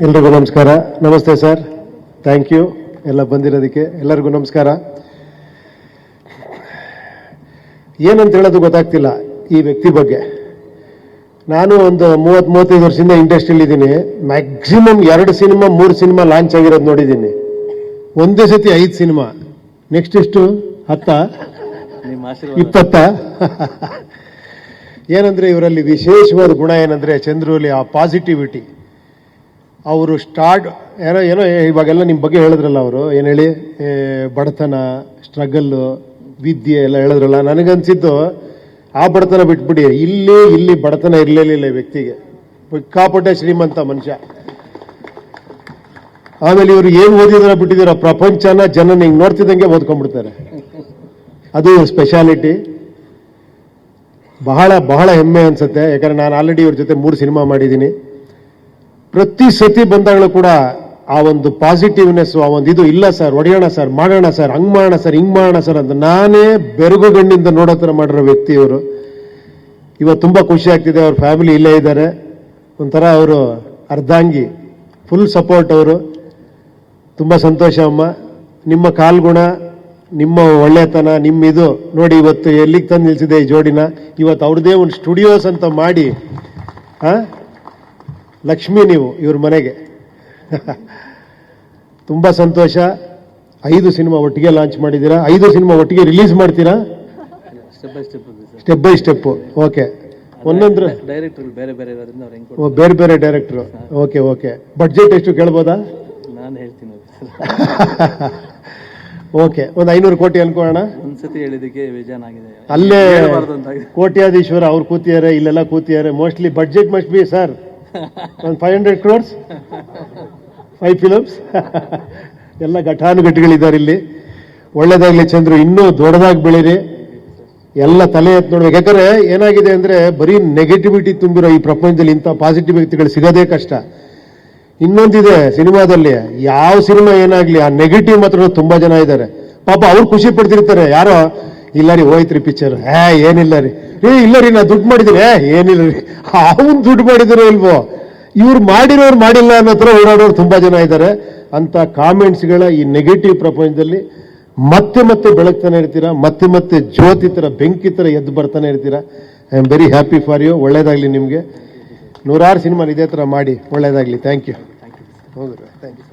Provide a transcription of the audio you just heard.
ಎಲ್ರಿಗೂ ನಮಸ್ಕಾರ. ನಮಸ್ತೆ ಸರ್, ಥ್ಯಾಂಕ್ ಯು ಎಲ್ಲ ಬಂದಿರೋದಕ್ಕೆ. ಎಲ್ಲರಿಗೂ ನಮಸ್ಕಾರ. ಏನಂತ ಹೇಳೋದು ಗೊತ್ತಾಗ್ತಿಲ್ಲ ಈ ವ್ಯಕ್ತಿ ಬಗ್ಗೆ. ನಾನು ಒಂದು 30-35 ವರ್ಷದಿಂದ ಇಂಡಸ್ಟ್ರಿಯಲ್ಲಿ ಇದ್ದೀನಿ. ಮ್ಯಾಕ್ಸಿಮಮ್ 2 ಸಿನಿಮಾ 3 ಸಿನಿಮಾ ಲಾಂಚ್ ಆಗಿರೋದು ನೋಡಿದ್ದೀನಿ. ಒಂದೇ ಸತಿ 5 ಸಿನಿಮಾ. ನೆಕ್ಸ್ಟ್ ಎಷ್ಟು 10 20 ಏನಂದ್ರೆ ಇವರಲ್ಲಿ ವಿಶೇಷವಾದ ಗುಣ ಏನಂದ್ರೆ ಚಂದ್ರಲ್ಲಿ ಆ ಪಾಸಿಟಿವಿಟಿ. ಅವರು ಏನೋ ಇವಾಗೆಲ್ಲ ನಿಮ್ಮ ಬಗ್ಗೆ ಹೇಳಿದ್ರಲ್ಲ, ಅವರು ಏನು ಹೇಳಿ ಬಡತನ, ಸ್ಟ್ರಗಲ್ಲು, ವಿದ್ಯೆ ಎಲ್ಲ ಹೇಳಿದ್ರಲ್ಲ. ನನಗನ್ಸಿದ್ದು ಆ ಬಡತನ ಬಿಟ್ಬಿಡಿ, ಇಲ್ಲಿ ಬಡತನ ಇರಲಿಲ್ಲ ಈ ವ್ಯಕ್ತಿಗೆ. ಸಿಕ್ಕಾಪಟ್ಟೆ ಶ್ರೀಮಂತ ಮನುಷ್ಯ. ಆಮೇಲೆ ಇವರು ಏನು ಓದಿದಾರ ಬಿಟ್ಟಿದಾರ, ಪ್ರಪಂಚನ ಜನ ಹಿಂಗೆ ನೋಡ್ತಿದ್ದಂಗೆ ಓದ್ಕೊಂಡ್ಬಿಡ್ತಾರೆ. ಅದು ಸ್ಪೆಷಾಲಿಟಿ. ಬಹಳ ಬಹಳ ಹೆಮ್ಮೆ ಅನ್ಸುತ್ತೆ. ಯಾಕಂದ್ರೆ ನಾನು ಆಲ್ರೆಡಿ ಇವ್ರ ಜೊತೆ 3 ಸಿನಿಮಾ ಮಾಡಿದ್ದೀನಿ. ಪ್ರತಿ ಸತಿ ಬಂದಾಗಲೂ ಕೂಡ ಆ ಒಂದು ಪಾಸಿಟಿವ್ನೆಸ್, ಆ ಒಂದು ಇದು ಇಲ್ಲ ಸರ್, ಹೊಡೆಯೋಣ ಸರ್, ಮಾಡೋಣ ಸರ್, ಹಂಗ್ ಮಾಡೋಣ ಸರ್, ಹಿಂಗ್ ಮಾಡೋಣ ಸರ್ ಅಂತ ನಾನೇ ಬೆರಗುಗಣ್ಣಿಂದ ನೋಡೋ ಥರ ಮಾಡಿರೋ ವ್ಯಕ್ತಿ ಇವರು. ಇವತ್ತು ತುಂಬ ಖುಷಿ ಆಗ್ತಿದೆ. ಅವ್ರ ಫ್ಯಾಮಿಲಿ ಇಲ್ಲೇ ಇದ್ದಾರೆ. ಒಂಥರ ಅವರು ಅರ್ಧಾಂಗಿ, ಫುಲ್ ಸಪೋರ್ಟ್ ಅವರು. ತುಂಬ ಸಂತೋಷ ಅಮ್ಮ. ನಿಮ್ಮ ಕಾಲ್ಗುಣ, ನಿಮ್ಮ ಒಳ್ಳೆತನ, ನಿಮ್ಮ ಇದು ನೋಡಿ ಇವತ್ತು ಎಲ್ಲಿಗೆ ತಂದು ನಿಲ್ಸಿದೆ ಈ ಜೋಡಿನ. ಇವತ್ತು ಅವ್ರದ್ದೇ ಒಂದು ಸ್ಟುಡಿಯೋಸ್ ಅಂತ ಮಾಡಿ ಲಕ್ಷ್ಮಿ ನೀವು ಇವ್ರ ಮನೆಗೆ. ತುಂಬ ಸಂತೋಷ. 5 ಸಿನಿಮಾ ಒಟ್ಟಿಗೆ ಲಾಂಚ್ ಮಾಡಿದ್ದೀರಾ. 5 ಸಿನಿಮಾ ಒಟ್ಟಿಗೆ ರಿಲೀಸ್ ಮಾಡ್ತೀರಾ? Step by step. ಓಕೆ. ಒಂದೊಂದ್ರ ಬೇರೆ ಬೇರೆ ಡೈರೆಕ್ಟ್ರು. ಓಕೆ. ಬಡ್ಜೆಟ್ ಎಷ್ಟು ಕೇಳ್ಬೋದಾ? ನಾನು ಹೇಳ್ತೀನಿ. ಓಕೆ, ಒಂದು 500 ಕೋಟಿ ಅನ್ಕೋಣ. ಒಂದ್ಸತಿ ಹೇಳಿದಕ್ಕೆ ಬೇಜಾನಾಗಿದೆ. ಅಲ್ಲೇ ಕೋಟ್ಯಾಧೀಶ್ವರ ಅವ್ರು ಕೂತಿದ್ದಾರೆ, ಇಲ್ಲೆಲ್ಲ ಕೂತಿದ್ದಾರೆ. Mostly budget must be sir ಒಂದು 500 crores 5 ಫಿಲಮ್ಸ್. ಎಲ್ಲ ಘಟಾನುಘಟಿಗಳಿದ್ದಾರೆ ಇಲ್ಲಿ. ಒಳ್ಳೇದಾಗ್ಲಿ ಚಂದ್ರು, ಇನ್ನೂ ದೊಡ್ಡದಾಗಿ ಬೆಳೀರಿ. ಎಲ್ಲ ತಲೆ ಎತ್ತು ನೋಡ್ಬೇಕು. ಯಾಕಂದ್ರೆ ಏನಾಗಿದೆ ಅಂದ್ರೆ ಬರೀ ನೆಗೆಟಿವಿಟಿ ತುಂಬಿರೋ ಈ ಪ್ರಪಂಚದಲ್ಲಿ ಇಂಥ ಪಾಸಿಟಿವ್ ವ್ಯಕ್ತಿಗಳು ಸಿಗೋದೇ ಕಷ್ಟ. ಇನ್ನೊಂದಿದೆ ಸಿನಿಮಾದಲ್ಲಿ, ಯಾವ ಸಿನಿಮಾ ಏನಾಗ್ಲಿ ಆ ನೆಗೆಟಿವ್ ಮಾತ್ರ ತುಂಬಾ ಜನ ಇದ್ದಾರೆ. ಪಾಪ ಅವ್ರು ಖುಷಿ ಪಡ್ತಿರ್ತಾರೆ. ಯಾರೋ ಇಲ್ಲ ರೀ ಹೋಯ್ತ್ರಿ ಪಿಕ್ಚರ್, ಏನಿಲ್ಲ ರೀ, ಇಲ್ಲ ರೀ ನಾ ದುಡ್ಡು ಮಾಡಿದ್ದೀನಿ, ಏನಿಲ್ಲ ರೀ, ಅವನ್ ದುಡ್ಡು ಮಾಡಿದಿರೋ ಇಲ್ವೋ, ಇವ್ರು ಮಾಡಿರೋರು ಮಾಡಿಲ್ಲ ಅನ್ನೋ ಥರ ಓಡಾಡೋರು ತುಂಬಾ ಜನ ಇದ್ದಾರೆ. ಅಂತ ಕಾಮೆಂಟ್ಸ್ಗಳ ಈ ನೆಗೆಟಿವ್ ಪ್ರಪಂಚದಲ್ಲಿ ಮತ್ತೆ ಮತ್ತೆ ಬೆಳಗ್ತಾನೆ ಇರ್ತೀರಾ, ಮತ್ತೆ ಮತ್ತೆ ಜ್ಯೋತಿ ತರ ಬೆಂಕಿ ತರ ಎದ್ದು ಬರ್ತಾನೆ ಇರ್ತೀರಾ. I am very happy for you. ಒಳ್ಳೇದಾಗ್ಲಿ ನಿಮಗೆ. 100 ಸಿನಿಮಾ ಇದೇ ತರ ಮಾಡಿ. ಒಳ್ಳೇದಾಗ್ಲಿ. Thank you. ಹೌದು, ಥ್ಯಾಂಕ್ ಯು.